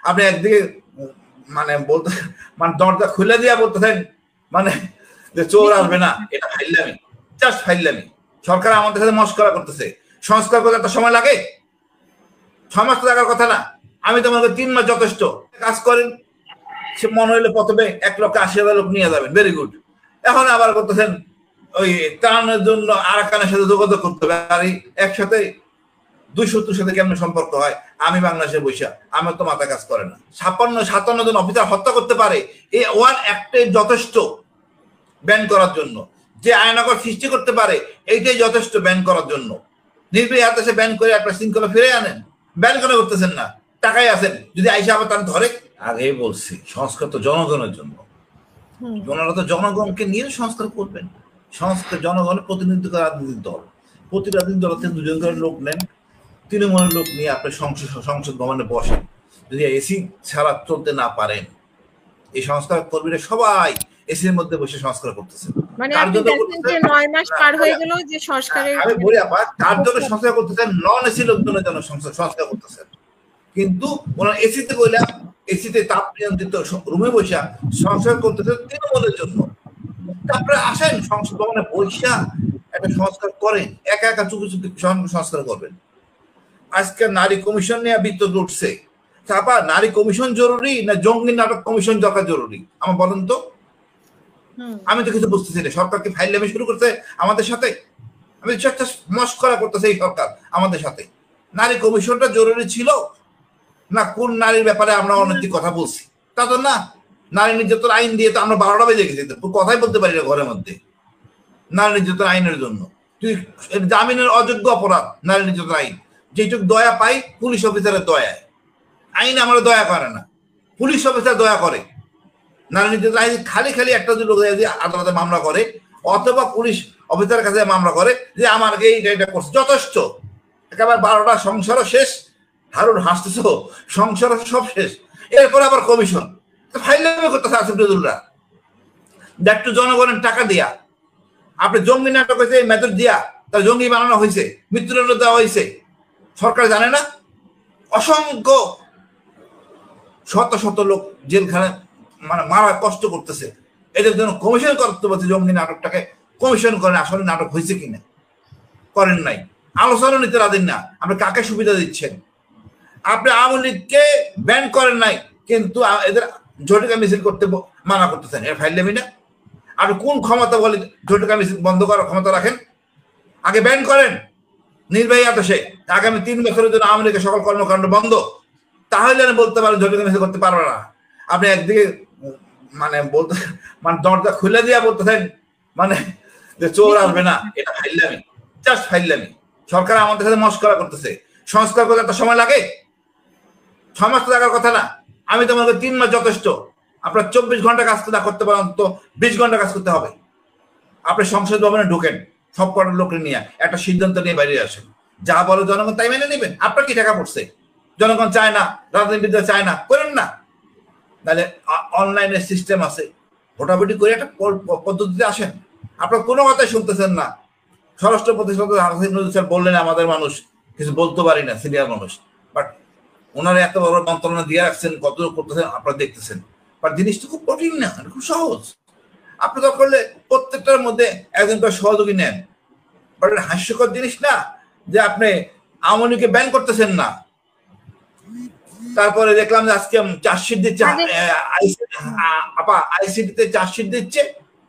আপনি একদিকে মানে বলতে মানে দরজা খুলে দিয়া বলতেছেন মানে যে চোর আসবে না, এটা ফাইলামি, জাস্ট ফাইলামি। সরকার আমাদের সাথে মস্করা করতেছে। সংস্কার করতে একটা সময় লাগে, 6 মাস তো লাগার কথা না। আমি তো মনে করি 3 মাস যথেষ্ট। কাজ করেন, সে মনে হইলে প্রথমে 1,80,000 লোক নিয়ে যাবেন, ভেরি গুড। এখন আবার করতেছেন ওই ত্রাণের জন্য আরাকানের সাথে যোগাযোগ করতে হবে, আর একসাথে 270 সাথে কেমন সম্পর্ক হয়? আমি বাংলাদেশে বৈশা, আমার তো মাথা কাজ করে না। 57 জন অফিসার হত্যা করতে পারে, এই ওয়ান অ্যাক্টে যথেষ্ট ব্যান করার জন্য। যে আয়নাগর সৃষ্টি করতে পারে, এইটাই যথেষ্ট ব্যান করার জন্য। নির্বাহী হাতে সে ব্যান করে একটা শৃঙ্খলা ফিরে আনেন। ব্যান করে করতেছেন না, টাকাই আছেন। যদি আইসা আবার তার ধরে, আগেই বলছি সংস্কার তো জনগণের জন্য। ওনারা তো জনগণকে নিয়ে সংস্কার করবেন। সংস্কার জনগণের প্রতিনিধিত্ব করে রাজনৈতিক দল, প্রতি রাজনৈতিক দল থেকে 2 জন করে লোক নেন, তৃণমূলের লোক নিয়ে আপনি সংসদ ভবনে বসেন। যদি এসি ছাড়া চলতে না পারেন, এই সংস্কার কর্মীরা সবাই এসির মধ্যে বসে সংস্কার করতেছে। মানে আপনি দেখেন যে 9 মাস পার হয়ে গেল যে সংস্কারের, আমি বলি আপা, কার জন্য সংস্কার করতেছেন? নন এসি লোকজনের জন্য সংস্কার করতেছেন। কিন্তু ওনার এসিতে বললাম, এসিতে তাপ নিয়ন্ত্রিত রুমে বসা সংস্কার করতেছেন তৃণমূলের জন্য। তারপরে আসেন সংসদ ভবনে বসা একটা সংস্কার করেন, একা একা চুপি চুপি সংস্কার করবেন। আজকে নারী কমিশন নিয়ে বিতর্ক উঠছে। চাপা নারী কমিশন জরুরি না জঙ্গি নাটক কমিশন দরকার জরুরি? আমার বলেন তো। আমি তো কিছু বুঝতেছি না। সরকার কি ফাইলামি শুরু করছে আমাদের সাথে? আমি মস্করা করতেছে এই সরকার আমাদের সাথে। নারী কমিশনটা জরুরি ছিল না কোন নারীর ব্যাপারে আমরা অনৈতিক কথা বলছি? তা তো না। নারী নির্যাতন আইন দিয়ে তো আমরা 12টা বেজে গেছি, কথাই বলতে পারি না ঘরের মধ্যে। নারী নির্যাতন আইনের জন্য তুই জামিনের অযোগ্য অপরাধ নারী নির্যাতন আইন, যেটুক দয়া পাই পুলিশ অফিসারের দয়ায়। আইন আমরা দয়া করে না, পুলিশ অফিসার দয়া করে। নারী নির্যাতন আইন খালি খালি একটা লোক আদালতে মামলা করে অথবা পুলিশ অফিসারের কাছে মামলা করে যে আমার এইটা করছে, যথেষ্ট। একেবারে 12টা সংসারও শেষ। হারুন হাসতেছ, সংসারও সব শেষ। এরপরে আবার কমিশন ফাইলামি করতেছে আসিফুল্লাহ। একটু জনগণের টাকা দিয়া আপনি জঙ্গি নাটক হয়েছে, মেথড দিয়া তার জঙ্গি বানানো হয়েছে, মৃত্যুদণ্ড দেওয়া হয়েছে। সরকার জানে না? অসংখ্য শত শত লোক জেলখানে মানে মারা কষ্ট করতেছে। এদের জন্য কমিশন করতে বলছে, জঙ্গি নাটকটাকে কমিশন করেন। আসলে নাটক হয়েছে কিনা করেন নাই, আলোচনা নিতে রাখেন না। আপনি কাকে সুবিধা দিচ্ছেন? আপনি আওয়ামী লীগকে ব্যান করেন নাই, কিন্তু এদের ঝটিকা মিছিল করতে মানা করতেছেন। এর ফাইলামি না? আপনি কোন ক্ষমতা বলে ঝটিকা মিছিল বন্ধ করার ক্ষমতা রাখেন? আগে ব্যান করেন। নির্বাহী সে আগামী 3 বছরের জন্য আওয়ামী লীগের সকল কর্মকাণ্ড বন্ধ, তাহলে আমি বলতে পারেন ঝটিকা মিছিল করতে পারবে না। আপনি একদিকে মানে বলতে মানে দরজা খুলে দিয়া বলতেছেন মানে যে চোর আসবে না, এটা ফাইলামি, জাস্ট ফাইলামি। সরকার আমাদের সাথে মস্করা করতেছে। সংস্কার করতে একটা সময় লাগে, 6 মাস তো লাগার কথা না। আমি তো মনে করি 3 মাস যথেষ্ট। আপনার 24 ঘন্টা কাজ না করতে পারেন তো 20 ঘন্টা কাজ করতে হবে। আপনি সংসদ ভবনে ঢুকেন, সব কটার লোক নিয়ে একটা সিদ্ধান্ত নিয়ে বাইরে আসেন। যা বলে জনগণ তাই মেনে নেবেন। আপনার কি টাকা পড়ছে? জনগণ চায় না, রাজনীতিবিদরা চায় না, করেন না। তাহলে অনলাইনের সিস্টেম আছে, ভোটাভুটি করে একটা পদ্ধতিতে আসেন। আপনার কোনো কথাই শুনতেছেন না। স্বরাষ্ট্র প্রতিষ্ঠান বললেন আমাদের মানুষ কিছু বলতে পারি না, সিনিয়র মানুষ, বাট ওনারা এত বড় মন্ত্রণা দিয়ে রাখছেন, কত করতেছেন আপনারা দেখতেছেন। বাট জিনিসটা খুব কঠিন না, খুব সহজ। আপনি তো করলে প্রত্যেকটার মধ্যে একজন করে সহযোগী নেন। বাট হাস্যকর জিনিস না যে আপনি আওয়ামী লীগকে ব্যান করতেছেন না। তারপরে দেখলাম যে আজকে চার্জশিট দিচ্ছে, আইসিটিতে চার্জশিট দিচ্ছে,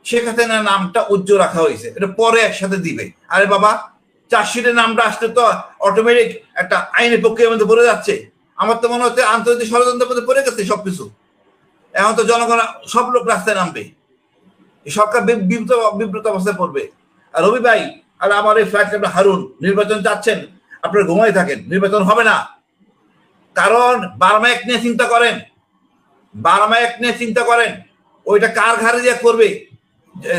সেখানে নামটা উজ্জ্বল রাখা হয়েছে, এটা পরে একসাথে দিবে। আরে বাবা, চার্জশিটের নামটা আসলে তো অটোমেটিক একটা আইনের প্রক্রিয়ার মধ্যে পড়ে যাচ্ছে। আমার তো মনে হচ্ছে আন্তর্জাতিক ষড়যন্ত্রের মধ্যে পড়ে গেছে সবকিছু। এখন তো জনগণ সব লোক রাস্তায় নামবে, সরকার বিব্রত অবস্থায় পড়বে। আর রবি ভাই আর আমার এই ফ্ল্যাট হারুন, নির্বাচন চাচ্ছেন, আপনারা ঘুমাই থাকেন, নির্বাচন হবে না। কারণ বার্মা অ্যাক্ট নিয়ে চিন্তা করেন, বার্মা অ্যাক্ট নিয়ে চিন্তা করেন, ওইটা কার ঘাড়ে দিয়ে করবে?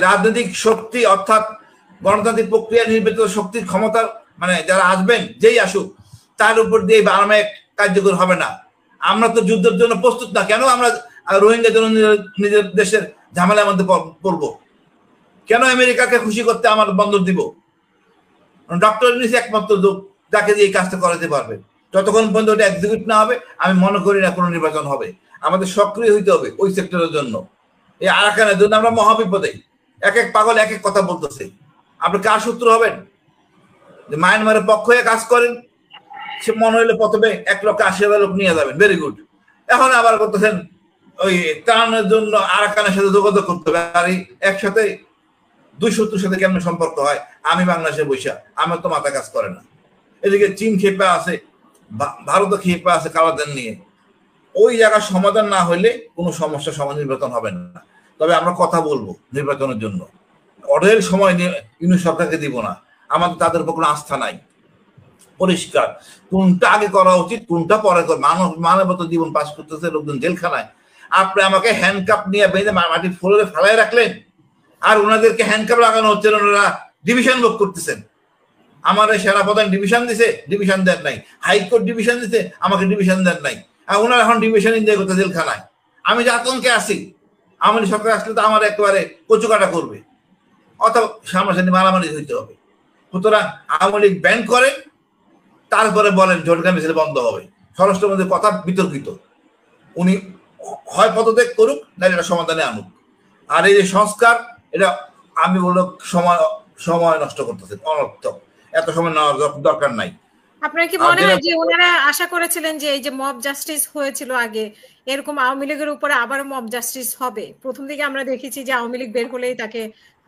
রাজনৈতিক শক্তি অর্থাৎ গণতান্ত্রিক প্রক্রিয়া নির্বাচিত শক্তির ক্ষমতা মানে যারা আসবেন, যেই আসুক, তার উপর দিয়ে বার্মা অ্যাক্ট কার্যকর হবে না। আমরা তো যুদ্ধের জন্য প্রস্তুত না। কেন আমরা রোহিঙ্গার জন্য নিজের দেশের ঝামেলার মধ্যে পড়বো? কেন আমেরিকাকে খুশি করতে আমার বন্দর দিব? ডক্টর ইউনূস একমাত্র লোক যাকে দিয়ে এই কাজটা করাতে পারবে। যতক্ষণ পর্যন্ত ওটা এক্সিকিউট না হবে আমি মনে করি না কোনো নির্বাচন হবে। আমাদের সক্রিয় হইতে হবে ওই সেক্টরের জন্য। এই আরাকানের জন্য আমরা মহাবিপদে। এক এক পাগল এক এক কথা বলতেছে। আপনি কার শত্রু হবেন? যে মায়ানমারের পক্ষ হয়ে কাজ করেন, সে মনে হইলে প্রথমে 1,80,000 লোক নিয়ে যাবেন, ভেরি গুড। এখন আবার করতেছেন ওই ত্রাণের জন্য আরাকানের সাথে যোগাযোগ করতে হবে। আর একসাথে দুই শত্রুর সাথে কেমন সম্পর্ক হয়? আমি বাংলাদেশে বৈশা, আমার তো মাথা কাজ করে না। এদিকে চীন খেপে আছে, ভারতও খেপে আছে কালাদান নিয়ে। ওই জায়গার সমাধান না হইলে কোনো সমস্যা সমাধান নির্বাচন হবে না। তবে আমরা কথা বলবো নির্বাচনের জন্য, অঢেল সময় ইউনিট সরকারকে দিব না। আমাদের তাদের উপর কোনো আস্থা নাই। পরিষ্কার কোনটা আগে করা উচিত, কোনটা পরে মানবত জীবন পাস করতেছে লোকজন জেলখানায়। আপনি আমাকে হ্যান্ডকাপ নিয়ে বেঁধে মাটি ফ্লোরে ফেলায় রাখলেন, আর ওনাদেরকে হ্যান্ডকাপ লাগানো হচ্ছে, ওনারা ডিভিশন ভোগ করতেছেন। আমার সেনাপ্রধান ডিভিশন দিছে, ডিভিশন দেন নাই। হাইকোর্ট ডিভিশন দিছে, আমাকে ডিভিশন দেন নাই। আর ওনারা এখন ডিভিশন এনজয় করতে জেলখানায়। আমি যে আতঙ্কে আছি, আওয়ামী লীগ সরকার আসলে তো আমার একেবারে কচুকাটা করবে, অথবা সামনাসামনি মারামারি হইতে হবে। সুতরাং আওয়ামী লীগ ব্যান করে, তারপরে বলেন ঝটকা মিছিল বন্ধ হবে। স্বরাষ্ট্রমন্ত্রীর কথা বিতর্কিত। উনি হয় পদত্যাগ করুক, না এটা সমাধানে আনুক। আর এই যে সংস্কার, এটা আমি বললো সময় নষ্ট করতেছে, অনর্থক। এত সময় নেওয়ার দরকার নাই। আপনার কি মনে হয় যে ওনারা আশা করেছিলেন যে এই যে মব জাস্টিস হয়েছিল আগে, এরকম আওয়ামী লীগের উপরে আবার মব জাস্টিস হবে? প্রথম দিকে আমরা দেখেছি যে আওয়ামী লীগ বের হলেই তাকে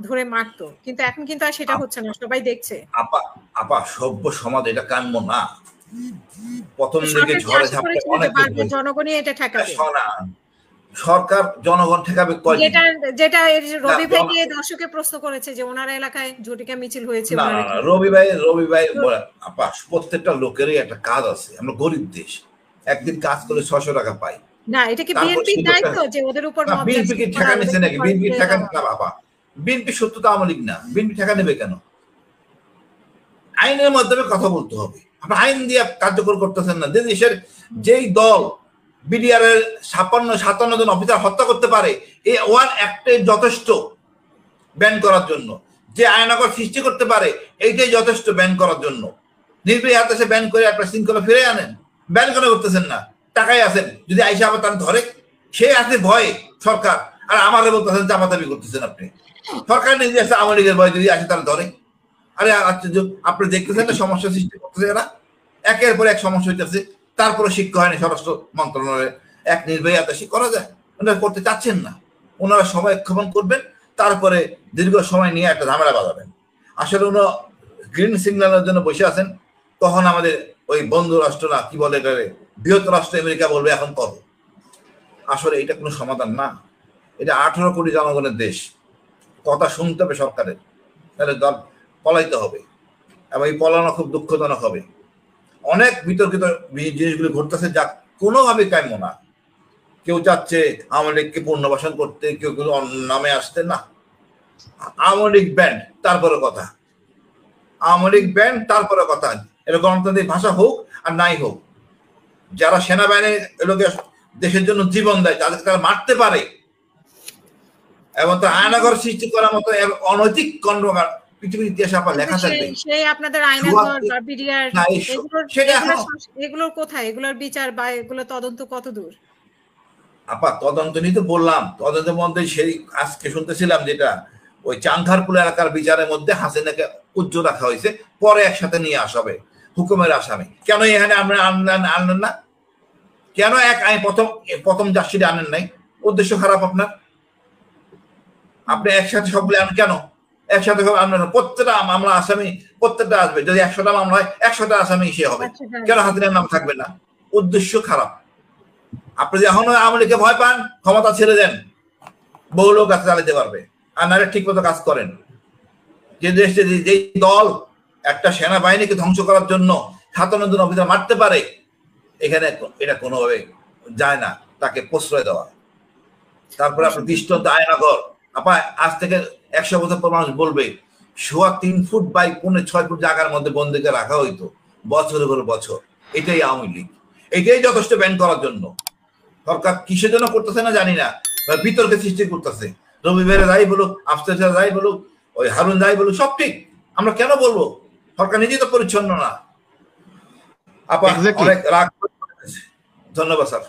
ধরে মারতো, কিন্তু এখন কিন্তু আর সেটা হচ্ছে না, সবাই দেখছে। আপা সভ্য সমাজ এটা কাম্য না। প্রথম দিকে ঝড়ে ঝাপটে অনেক জনগণই এটা ঠেকাবে। সরকার জনগণ ঠেকাবে। যেটা রবি ভাইকে দর্শকে প্রশ্ন করেছে যে ওনার এলাকায় ঝটিকা মিছিল হয়েছে। রবি ভাই আপা, প্রত্যেকটা লোকেরই একটা কাজ আছে। আমরা গরিব দেশ, একদিন কাজ করে 600 টাকা পাই না। এটা কি বিএনপির দায়িত্ব যে ওদের উপর মব জাস্টিস? বিএনপি কি ঠেকা নিছে নাকি? বিএনপি ঠেকা না বাবা। বিএনপি সত্যতা আওয়ামী লীগ না, বিএনপি ঠেকা নেবে কেন? আইনের মাধ্যমে কথা বলতে হবে। আপনি আইন দিয়ে কার্যকর করতেছেন না। যে দেশের যেই দল বিডিআর এর 57 জন অফিসার হত্যা করতে পারে, এই ওয়ান অ্যাক্টে যথেষ্ট ব্যান করার জন্য। যে আইনাগর সৃষ্টি করতে পারে, এইটাই যথেষ্ট ব্যান করার জন্য। নির্বাহী হাতে সে ব্যান করে একটা শৃঙ্খলা ফিরে আনেন। ব্যান করে করতেছেন না, টাকাই আছেন। যদি আইসা আবার তার ধরে, সে আছে ভয়ে সরকার, আর আমারে বলতেছেন চাপাচাপি করতেছেন আপনি। সরকার নিজে আছে আওয়ামী লীগের ভয়, যদি আসে তারা ধরে। আরে আশ্চর্য, আপনি দেখতেছেন না সমস্যা সৃষ্টি করতেছে এরা, একের পর এক সমস্যা হইতেছে। তারপরে শিক্ষা হয়নি স্বরাষ্ট্র মন্ত্রণালয়ে, এক নির্বাহী আদেশে করা যায়। ওনারা করতে চাচ্ছেন না। ওনারা সময় ক্ষেপণ করবেন, তারপরে দীর্ঘ সময় নিয়ে একটা ঝামেলা বাঁধাবেন। আসলে ওনারা গ্রিন সিগন্যালের জন্য বসে আছেন। তখন আমাদের ওই বন্ধু রাষ্ট্র না কি বলে এটারে, বৃহত্তর রাষ্ট্র আমেরিকা বলবে এখন করো। আসলে এটা কোনো সমাধান না। এটা 18 কোটি জনগণের দেশ, কথা শুনতে হবে সরকারের, তাহলে দল পলাইতে হবে। এবং এই পলানো খুব দুঃখজনক হবে। অনেক বিতর্কিত জিনিসগুলি ঘটতেছে, যা কোনোভাবে কাম্য না। কেউ চাচ্ছে আওয়ামী লীগকে পুনর্বাসন করতে, কেউ কেউ নামে আসতে না। আওয়ামী লীগ ব্যান্ড, তারপরে কথা। আওয়ামী লীগ ব্যান্ড, তারপরে কথা। এটা গণতান্ত্রিক ভাষা হোক আর নাই হোক, যারা সেনাবাহিনী এগুলোকে দেশের জন্য জীবন দেয়, তাদেরকে তারা মারতে পারে এবং তার আয়নাগর সৃষ্টি করার মতো অনৈতিক কর্মকার পৃথিবীর ইতিহাসে আপনার লেখা থাকবে। সেই আপনাদের আয়নাগর বা বিডিআর এগুলোর কোথায়? এগুলোর বিচার বা এগুলো তদন্ত কত দূর? আপা তদন্ত নিয়ে তো বললাম, তদন্তের মধ্যে সেই আজকে শুনতেছিলাম যেটা ওই চাংখারপুল এলাকার বিচারের মধ্যে হাসিনাকে উজ্জ রাখা হয়েছে, পরে একসাথে নিয়ে আসা হবে হুকুমের আসামি। কেন এখানে আনলেন না? কেন প্রথম জার্সিটা আনেন নাই? উদ্দেশ্য খারাপ আপনার। আপনি একসাথে সবগুলো আনেন কেন? একসাথে আনবেন, প্রত্যেকটা মামলা আসামি প্রত্যেকটা আসবে। যদি 100টা মামলা হয় 100টা আসামি সে হবে। কেন হাসিনার নাম থাকবে না? উদ্দেশ্য খারাপ। আপনি যদি এখনো আওয়ামী লীগকে ভয় পান, ক্ষমতা ছেড়ে দেন, বহু লোক কাজ চালাতে পারবে। আর নাহলে ঠিক মতো কাজ করেন। যে দেশে যে দল একটা সেনাবাহিনীকে ধ্বংস করার জন্য 57 জন অফিসার মারতে পারে, এখানে এটা কোনোভাবে যায় না তাকে প্রশ্রয় দেওয়া। তারপরে আপনার দৃষ্টান্ত আয়নাঘর। আপা আজ থেকে 100 বছর পর মানুষ বলবে 3.25 ফুট বাই 6.5 ফুট জায়গার মধ্যে বন্দীকে রাখা হইতো বছরের পর বছর। এটাই আওয়ামী লীগ, এটাই যথেষ্ট ব্যান করার জন্য। সরকার কিসের জন্য করতেছে না জানি না, বিতর্কে সৃষ্টি করতেছে। রবি ভাইরা যাই বলুক, আফসার যাই বলুক, ওই হারুন যাই বলুক, সব ঠিক। আমরা কেন বলবো? সরকার নিজেই তো পরিচ্ছন্ন না। আপা অনেক রাগ করে, ধন্যবাদ স্যার।